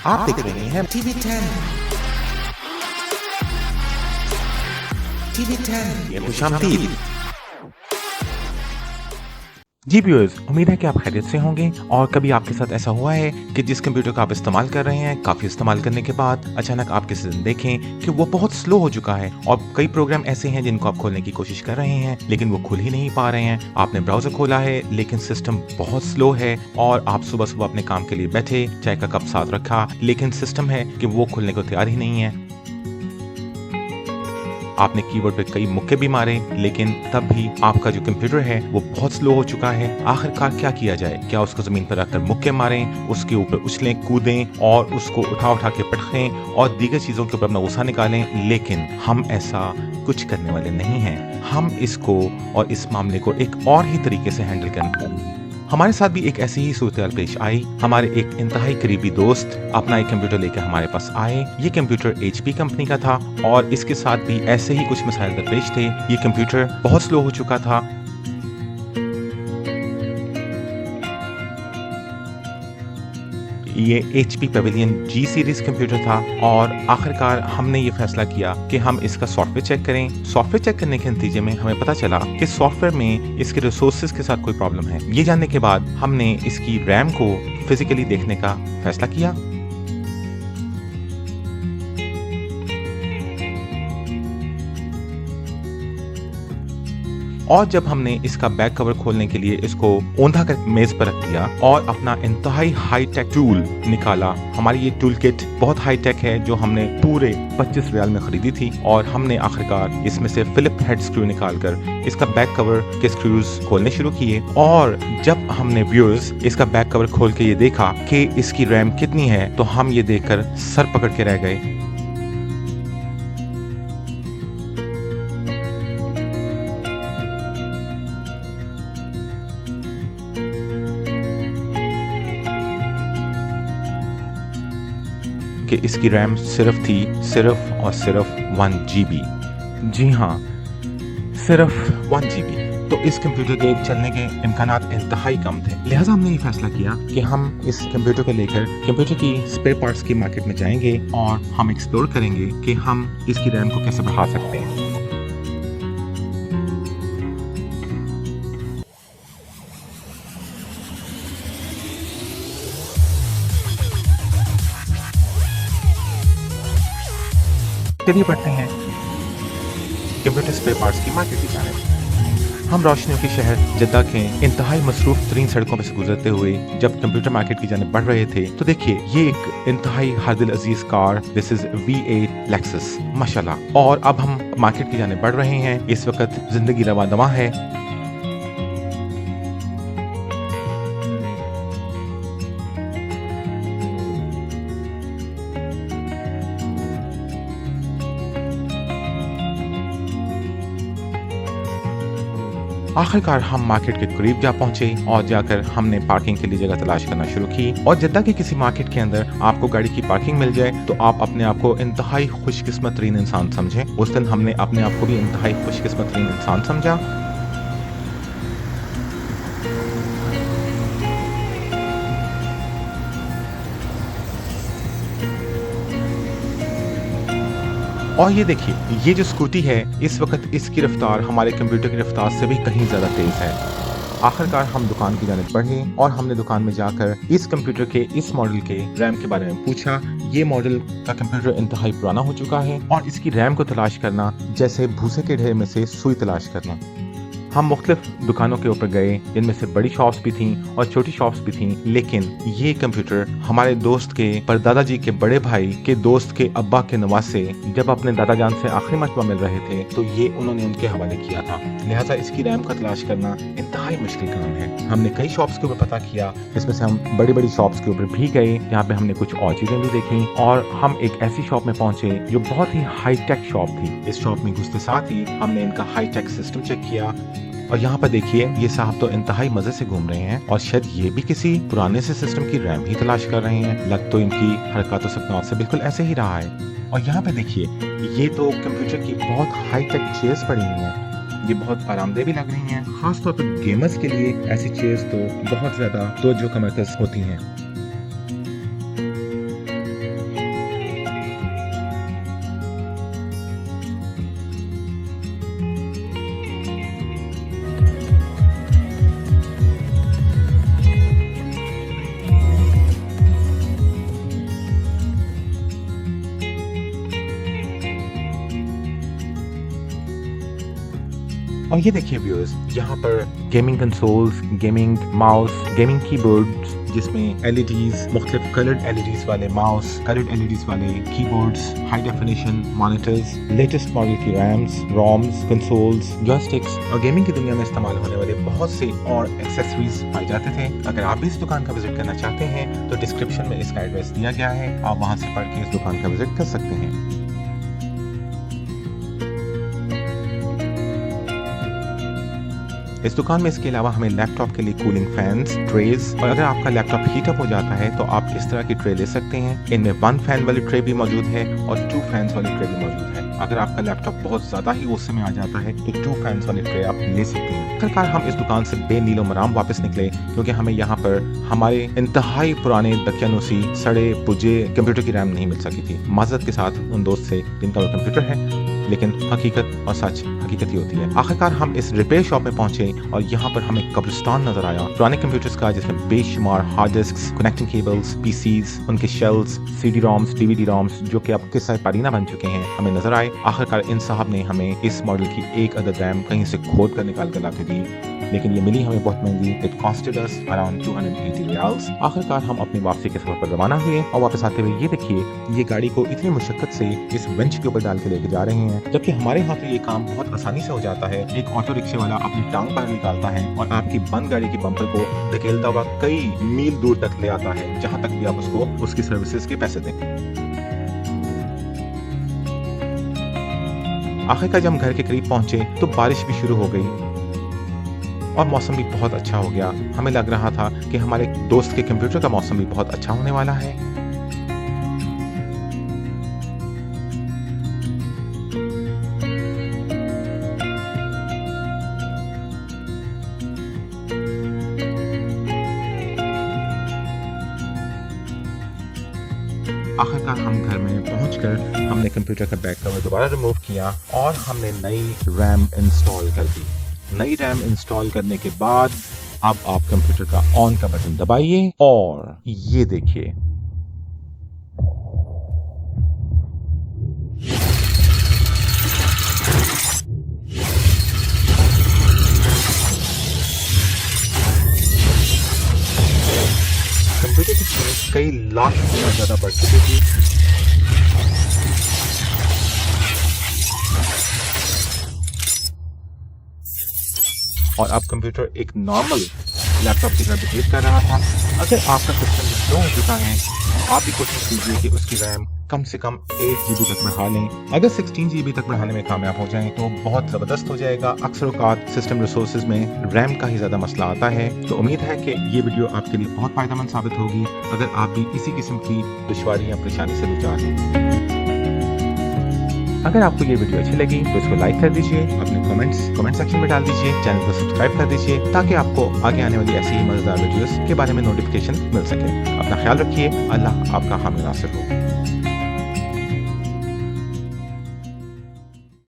आप देख रहे हैं TV10। TV10 ये खुशामदीद। जी व्यूअर्स, उम्मीद है कि आप खैरियत से होंगे। और कभी आपके साथ ऐसा हुआ है कि जिस कंप्यूटर का आप इस्तेमाल कर रहे हैं, काफ़ी इस्तेमाल करने के बाद अचानक आप किसी दिन देखें कि वो बहुत स्लो हो चुका है और कई प्रोग्राम ऐसे हैं जिनको आप खोलने की कोशिश कर रहे हैं लेकिन वो खुल ही नहीं पा रहे हैं। आपने ब्राउज़र खोला है लेकिन सिस्टम बहुत स्लो है और आप सुबह सुबह अपने काम के लिए बैठे, चाय का कप साथ रखा, लेकिन सिस्टम है कि वो खुलने को तैयार ही नहीं है। आपने कीबोर्ड पे कई मुक्के भी मारे लेकिन तब भी आपका जो कंप्यूटर है वो बहुत स्लो हो चुका है। आखिरकार क्या किया जाए? क्या उसको जमीन पर रखकर मुक्के मारें, उसके ऊपर उछलें, कूदें और उसको उठा उठा के पटखें और दीगर चीज़ों के ऊपर अपना गुस्सा निकालें? लेकिन हम ऐसा कुछ करने वाले नहीं हैं। हम इसको और इस मामले को एक और ही तरीके से हैंडल करेंगे। हमारे साथ भी एक ऐसी ही सूरत हाल पेश आई। हमारे एक इंतहाई करीबी दोस्त अपना एक कंप्यूटर लेकर हमारे पास आए। ये कंप्यूटर HP कंपनी का था और इसके साथ भी ऐसे ही कुछ मसाइल दरपेश थे। ये कंप्यूटर बहुत स्लो हो चुका था। ये HP Pavilion G series computer था और आखिरकार हमने ये फैसला किया कि हम इसका सॉफ्टवेयर चेक करें। सॉफ्टवेयर चेक करने के नतीजे में हमें पता चला कि सॉफ्टवेयर में इसके रिसोर्सेज के साथ कोई प्रॉब्लम है। ये जानने के बाद हमने इसकी रैम को फिजिकली देखने का फैसला किया। और जब हमने इसका बैक कवर खोलने के लिए इसको औंधा कर मेज पर रख दिया और अपना इंतहाई हाई टेक टूल निकाला। हमारी ये टूल किट बहुत हाई टेक है जो हमने पूरे 25 रियाल में खरीदी थी और हमने आखिरकार इसमें से फिलिप हेड स्क्रू निकालकर इसका बैक कवर के स्क्रूज खोलने शुरू किए। और जब हमने व्यूअर्स इसका बैक कवर खोल के ये देखा कि इसकी रैम कितनी है तो हम ये देखकर सर पकड़ के रह गए। कि इसकी रैम सिर्फ और सिर्फ 1 GB। जी हाँ, सिर्फ 1 GB। तो इस कंप्यूटर के चलने के इम्कानात इंतहाई कम थे। लिहाजा हमने ये फैसला किया कि हम इस कंप्यूटर को लेकर कंप्यूटर की स्पेयर पार्ट्स की मार्केट में जाएंगे और हम एक्सप्लोर करेंगे कि हम इसकी रैम को कैसे बढ़ा सकते हैं। चलिए बढ़ते हैं कंप्यूटर स्पेयर पार्ट्स की मार्केट की जानिब। हम रोशनियों के शहर जद्दा के इंतहाई मसरूफ तरीन सड़कों में से गुजरते हुए जब कंप्यूटर मार्केट की जानिब बढ़ रहे थे तो देखिए ये एक इंतहाई हादिल अजीज car, this is V8 Lexus माशाल्लाह। और अब हम मार्केट की जानिब बढ़ रहे हैं। इस वक्त जिंदगी रवा दवा है। आखिरकार हम मार्केट के करीब जा पहुंचे और जाकर हमने पार्किंग के लिए जगह तलाश करना शुरू की। और जद्दा के किसी मार्केट के अंदर आपको गाड़ी की पार्किंग मिल जाए तो आप अपने आप को इंतहाई खुशकिस्मत तरीन इंसान समझें। उस दिन हमने अपने आप को भी इंतहाई खुशकिस्मत तरीन इंसान समझा। और ये देखिए ये जो स्कूटी है इस वक्त इसकी रफ्तार हमारे कंप्यूटर की रफ्तार से भी कहीं ज़्यादा तेज़ है। आखिरकार हम दुकान की जानिब बढ़े और हमने दुकान में जाकर इस कंप्यूटर के इस मॉडल के रैम के बारे में पूछा। ये मॉडल का कंप्यूटर इंतहाई पुराना हो चुका है और इसकी रैम को तलाश करना जैसे भूसे के ढेर में से सुई तलाश करना। हम मुख्तलिफ दुकानों के ऊपर गए जिनमें से बड़ी शॉप्स भी थीं और छोटी शॉप्स भी थीं, लेकिन ये कंप्यूटर हमारे दोस्त के परदादा जी के बड़े भाई के दोस्त के अब्बा के नवासे जब अपने दादा जान से आखिरी मरतबा मिल रहे थे तो ये उन्होंने उनके हवाले किया था। लिहाजा इसकी रैम का तलाश करना इंतहाई मुश्किल काम है। हमने कई शॉप्स के ऊपर पता किया, इसमें से हम बड़ी बड़ी शॉप्स के ऊपर भी गए जहाँ पे हमने कुछ और चीज़ें भी देखी और हम एक ऐसी शॉप में पहुंचे जो बहुत ही हाई टेक शॉप थी। इस शॉप में घुसते साथ ही हमने इनका हाई टेक सिस्टम चेक किया और यहाँ पर देखिए ये साहब तो इंतहाई मजे से घूम रहे हैं और शायद ये भी किसी पुराने से सिस्टम की रैम ही तलाश कर रहे हैं। लग तो इनकी हरकत और सकनात से बिल्कुल ऐसे ही रहा है। और यहाँ पे देखिए ये तो कंप्यूटर की बहुत हाई टेक चेयर्स पड़ी हुई हैं। ये बहुत आरामदेह भी लग रही हैं। खास तौर पर गेमर्स के लिए ऐसी चेयर्स तो बहुत ज्यादा तवज्जो का मरकज होती हैं। और ये देखिए व्यूअर्स, यहाँ पर gaming consoles, gaming mouse, gaming keyboards जिसमें LEDs, मुख्तलिफ कलर्ड LEDs वाले माउस, कलर्ड LEDs वाले keyboards, high definition monitors, latest model की रैम्स, रोम्स, कंसोल्स, जॉयस्टिक्स और गेमिंग की दुनिया में इस्तेमाल होने वाले बहुत से और एक्सेसरीज पाए जाते थे। अगर आप भी इस दुकान का विजिट करना चाहते हैं तो डिस्क्रिप्शन में इसका एड्रेस दिया गया है, आप वहां से पढ़ के इस दुकान का विजिट कर सकते हैं। इस दुकान में इसके अलावा हमें लैपटॉप के लिए कूलिंग फैंस, ट्रेज और अगर आपका लैपटॉप हीट अप हो जाता है तो आप इस तरह की ट्रे ले सकते हैं। इनमें 1 फैन वाली ट्रे भी मौजूद है और 2 फैंस वाली ट्रे भी मौजूद है। अगर आपका लैपटॉप बहुत ज्यादा ही गुस्से में आ जाता है तो 2 फैंस वाली ट्रे आप ले सकते हैं। आखिरकार हम इस दुकान से बेनीलो मराम वापस निकले क्योंकि हमें यहाँ पर हमारे इंतहाई पुराने दकियानूसी सड़े पुजे कंप्यूटर की रैम नहीं मिल सकी थी। माजरत के साथ उन दोस्त से जिनका वो कंप्यूटर है, लेकिन हकीकत और सच हकीकत ही होती है। आखिरकार हम इस रिपेयर शॉप में पहुंचे और यहाँ पर हमें कब्रिस्तान नजर आया पुराने कंप्यूटर्स का, जिसमें बेशुमार hard disks, connecting cables, PCs, उनके shells, CD ROMs, DVD ROMs जो कि अब किस्सा पारीना बन चुके हैं हमें नजर आए। आखिरकार इन साहब ने हमें इस मॉडल की एक अदद रैम कहीं से खोद कर निकाल कर ला के दी, लेकिन ये मिली हमें बहुत महंगी। It costed us around 280 riyals. आखिरकार हम अपनी वापसी के सफर पर रवाना हुए और वापस आते हुए ये देखिए, ये गाड़ी को इतनी मुशक्कत से इस बेंच के ऊपर डाल के लेके जा रहे हैं, जबकि हमारे यहाँ पे ये काम बहुत आसानी से हो जाता है। एक ऑटो रिक्शे वाला अपनी टांग पर निकालता है और आपकी बंद गाड़ी की बम्पर को धकेलता हुआ कई मील दूर तक ले आता है, जहाँ तक भी आप उसको उसकी सर्विसेज के पैसे दें। आखिरकार जब हम घर के करीब पहुंचे तो बारिश भी शुरू हो गई और मौसम भी बहुत अच्छा हो गया। हमें लग रहा था कि हमारे दोस्त के कंप्यूटर का मौसम भी बहुत अच्छा होने वाला है। आखिरकार हम घर में पहुंचकर हमने कंप्यूटर का बैक कवर दोबारा रिमूव किया और हमने नई रैम इंस्टॉल कर दी। नई रैम इंस्टॉल करने के बाद अब आप कंप्यूटर का ऑन का बटन दबाइए और ये देखिए, कंप्यूटर की स्पीड कई लाख गुना ज्यादा बढ़ चुकी थी। और अब कंप्यूटर एक नॉर्मल लैपटॉप की तरह बिहेव कर रहा था। अगर आपका सिस्टम स्लो हो चुका है, आप भी कोशिश कीजिए कि उसकी रैम कम से कम 8 GB तक बढ़ा लें। अगर 16 GB तक बढ़ाने में कामयाब हो जाएं तो बहुत ज़बरदस्त हो जाएगा। अक्सर औकात सिस्टम रिसोर्सेज में रैम का ही ज़्यादा मसला आता है। तो उम्मीद है कि ये वीडियो आपके लिए बहुत फ़ायदेमंद साबित होगी अगर आप भी इसी किस्म की दुश्वारी या परेशानी से गुजार हैं। अगर आपको ये वीडियो अच्छी लगी तो इसको लाइक कर दीजिए, अपने कमेंट सेक्शन में डाल दीजिए, चैनल को सब्सक्राइब कर दीजिए ताकि आपको आगे आने वाली ऐसी ही मजेदार वीडियोस के बारे में नोटिफिकेशन मिल सके। अपना ख्याल रखिए। अल्लाह आपका हामी नासिर हो।